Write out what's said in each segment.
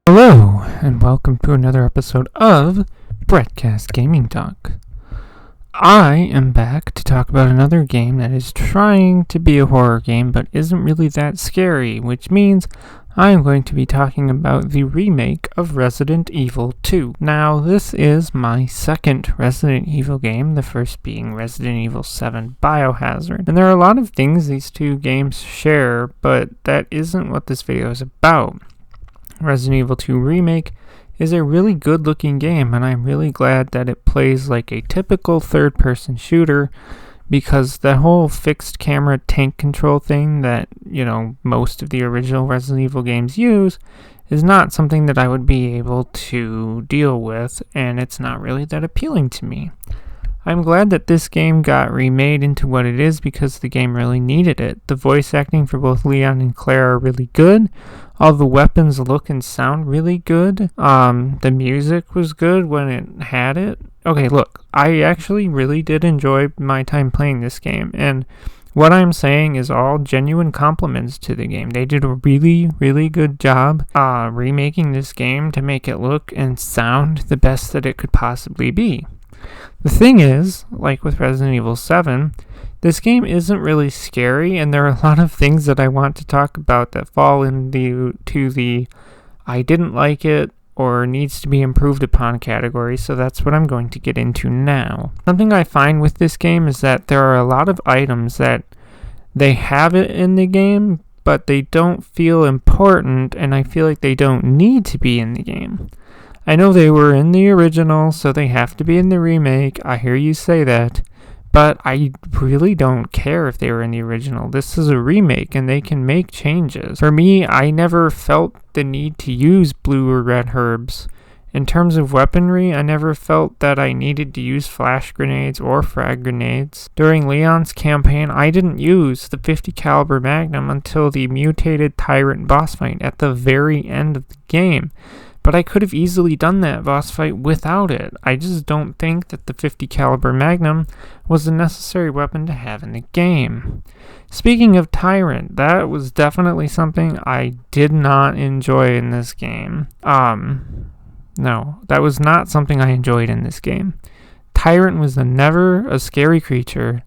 Hello, and welcome to another episode of Brettcast Gaming Talk. I am back to talk about another game that is trying to be a horror game but isn't really that scary, which means I am going to be talking about the remake of Resident Evil 2. Now, this is my second Resident Evil game, the first being Resident Evil 7 Biohazard. And there are a lot of things these two games share, but that isn't what this video is about. Resident Evil 2 Remake is a really good looking game, and I'm really glad that it plays like a typical third-person shooter, because the whole fixed camera tank control thing that, most of the original Resident Evil games use is not something that I would be able to deal with, and it's not really that appealing to me. I'm glad that this game got remade into what it is because the game really needed it. The voice acting for both Leon and Claire are really good. All the weapons look and sound really good. The music was good when it had it. Okay, look, I actually really did enjoy my time playing this game, and what I'm saying is all genuine compliments to the game. They did a really, really good job remaking this game to make it look and sound the best that it could possibly be. The thing is, like with Resident Evil 7, this game isn't really scary, and there are a lot of things that I want to talk about that fall into the I didn't like it or needs to be improved upon category, so that's what I'm going to get into now. Something I find with this game is that there are a lot of items that they have it in the game, but they don't feel important, and I feel like they don't need to be in the game. I know they were in the original, so they have to be in the remake. I hear you say that, but I really don't care if they were in the original. This is a remake, and they can make changes. For me, I never felt the need to use blue or red herbs. In terms of weaponry, I never felt that I needed to use flash grenades or frag grenades. During Leon's campaign, I didn't use the 50 caliber Magnum until the mutated Tyrant boss fight at the very end of the game. But I could have easily done that boss fight without it. I just don't think that the 50 caliber Magnum was a necessary weapon to have in the game. Speaking of Tyrant, that was definitely something I did not enjoy in this game. No, that was not something I enjoyed in this game. Tyrant was never a scary creature,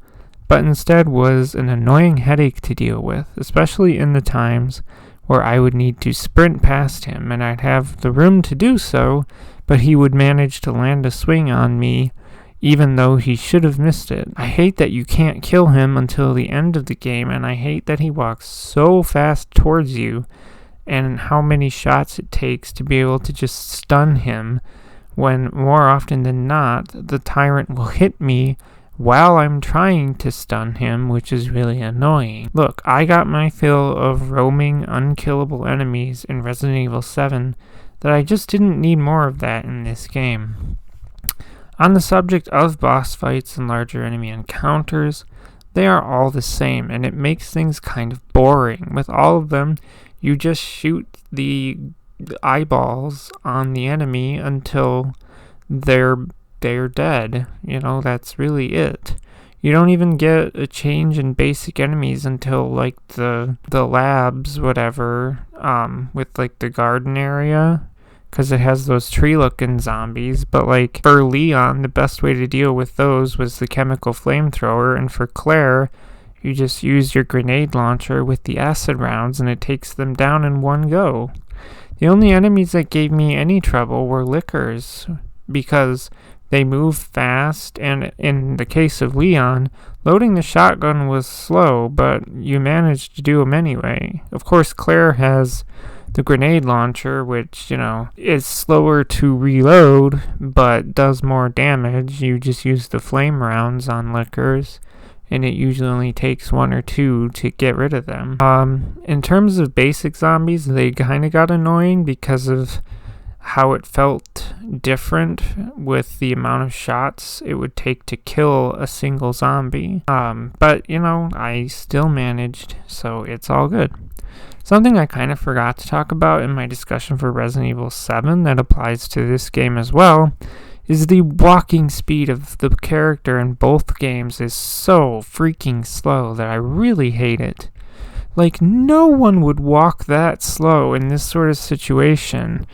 but instead was an annoying headache to deal with, especially in the times where I would need to sprint past him, and I'd have the room to do so, but he would manage to land a swing on me, even though he should have missed it. I hate that you can't kill him until the end of the game, and I hate that he walks so fast towards you, and how many shots it takes to be able to just stun him, when more often than not, the Tyrant will hit me while I'm trying to stun him, which is really annoying. Look, I got my fill of roaming, unkillable enemies in Resident Evil 7 that I just didn't need more of that in this game. On the subject of boss fights and larger enemy encounters, they are all the same, and it makes things kind of boring. With all of them, you just shoot the eyeballs on the enemy until they're dead. That's really it. You don't even get a change in basic enemies until like the labs, whatever, with like the garden area, because it has those tree looking zombies. But like for Leon, the best way to deal with those was the chemical flamethrower, and for Claire, you just use your grenade launcher with the acid rounds, and it takes them down in one go. The only enemies that gave me any trouble were lickers, because they move fast, and in the case of Leon, loading the shotgun was slow, but you managed to do them anyway. Of course, Claire has the grenade launcher, which, is slower to reload, but does more damage. You just use the flame rounds on lickers, and it usually only takes one or two to get rid of them. In terms of basic zombies, they kind of got annoying because of how it felt different with the amount of shots it would take to kill a single zombie. But, I still managed, so it's all good. Something I kind of forgot to talk about in my discussion for Resident Evil 7 that applies to this game as well is the walking speed of the character in both games is so freaking slow that I really hate it. Like, no one would walk that slow in this sort of situation,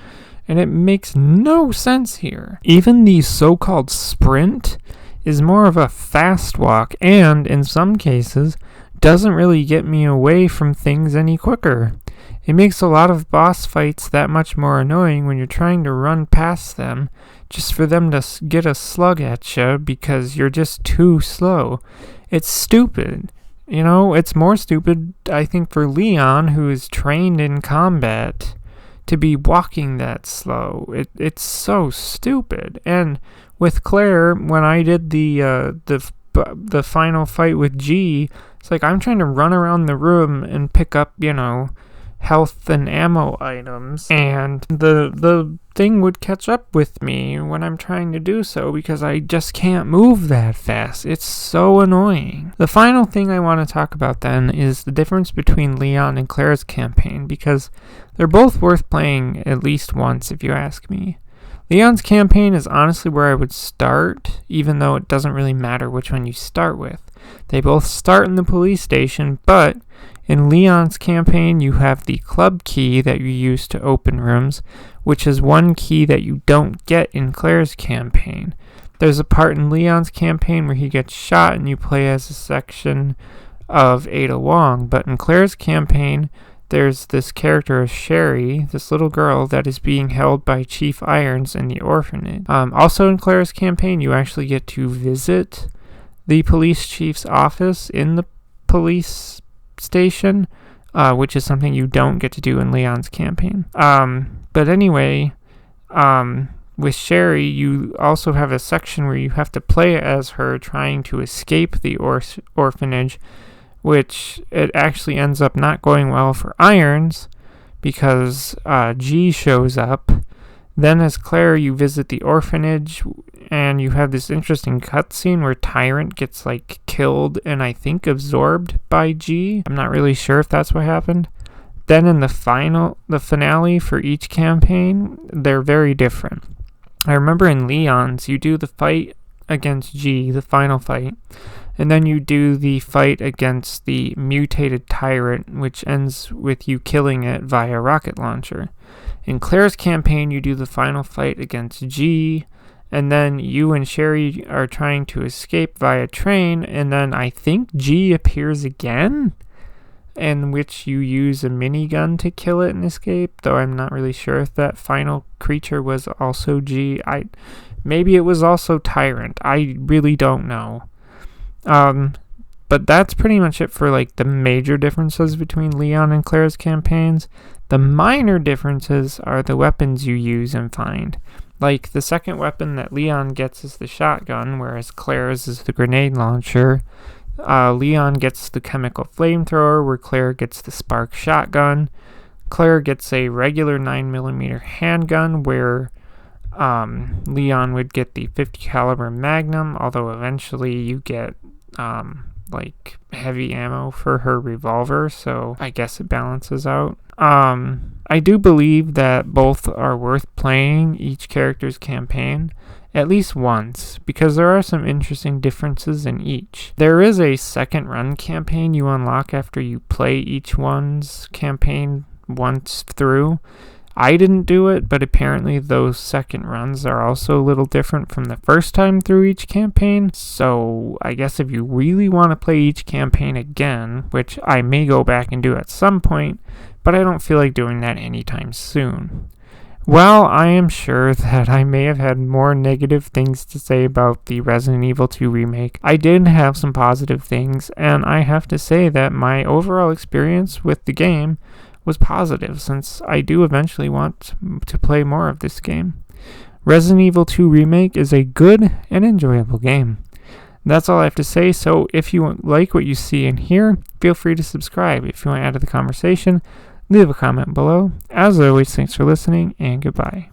and it makes no sense here. Even the so-called sprint is more of a fast walk, and in some cases, doesn't really get me away from things any quicker. It makes a lot of boss fights that much more annoying when you're trying to run past them just for them to get a slug at you because you're just too slow. It's stupid. It's more stupid, I think, for Leon, who is trained in combat, to be walking that slow. It's so stupid. And with Claire, when I did the final fight with G, it's like I'm trying to run around the room and pick up, health and ammo items, and the thing would catch up with me when I'm trying to do so because I just can't move that fast. It's so annoying. The final thing I want to talk about then is the difference between Leon and Claire's campaign, because they're both worth playing at least once if you ask me. Leon's campaign is honestly where I would start, even though it doesn't really matter which one you start with. They both start in the police station, but in Leon's campaign, you have the club key that you use to open rooms, which is one key that you don't get in Claire's campaign. There's a part in Leon's campaign where he gets shot and you play as a section of Ada Wong, but in Claire's campaign, there's this character of Sherry, this little girl that is being held by Chief Irons in the orphanage. Also in Claire's campaign, you actually get to visit the police chief's office in the police station, which is something you don't get to do in Leon's campaign. But anyway, with Sherry, you also have a section where you have to play as her trying to escape the orphanage, which it actually ends up not going well for Irons because G shows up. Then as Claire, you visit the orphanage and you have this interesting cutscene where Tyrant gets killed and I think absorbed by G. I'm not really sure if that's what happened. Then in the finale for each campaign, they're very different. I remember in Leon's, you do the fight against G, the final fight, and then you do the fight against the mutated Tyrant, which ends with you killing it via rocket launcher. In Claire's campaign, you do the final fight against G, and then you and Sherry are trying to escape via train, and then I think G appears again, in which you use a minigun to kill it and escape, though I'm not really sure if that final creature was also G. Maybe it was also Tyrant. I really don't know. But that's pretty much it for the major differences between Leon and Claire's campaigns. The minor differences are the weapons you use and find. The second weapon that Leon gets is the shotgun, whereas Claire's is the grenade launcher. Leon gets the chemical flamethrower, where Claire gets the spark shotgun. Claire gets a regular 9mm handgun, where Leon would get the 50 caliber Magnum, although eventually you get heavy ammo for her revolver, so I guess it balances out. I do believe that both are worth playing each character's campaign at least once, because there are some interesting differences in each. There is a second run campaign you unlock after you play each one's campaign once through. I didn't do it, but apparently those second runs are also a little different from the first time through each campaign. So I guess if you really want to play each campaign again, which I may go back and do at some point, but I don't feel like doing that anytime soon. Well, I am sure that I may have had more negative things to say about the Resident Evil 2 remake. I did have some positive things, and I have to say that my overall experience with the game was positive, since I do eventually want to play more of this game. Resident Evil 2 Remake is a good and enjoyable game. That's all I have to say, so if you like what you see and hear, feel free to subscribe. If you want to add to the conversation, leave a comment below. As always, thanks for listening, and goodbye.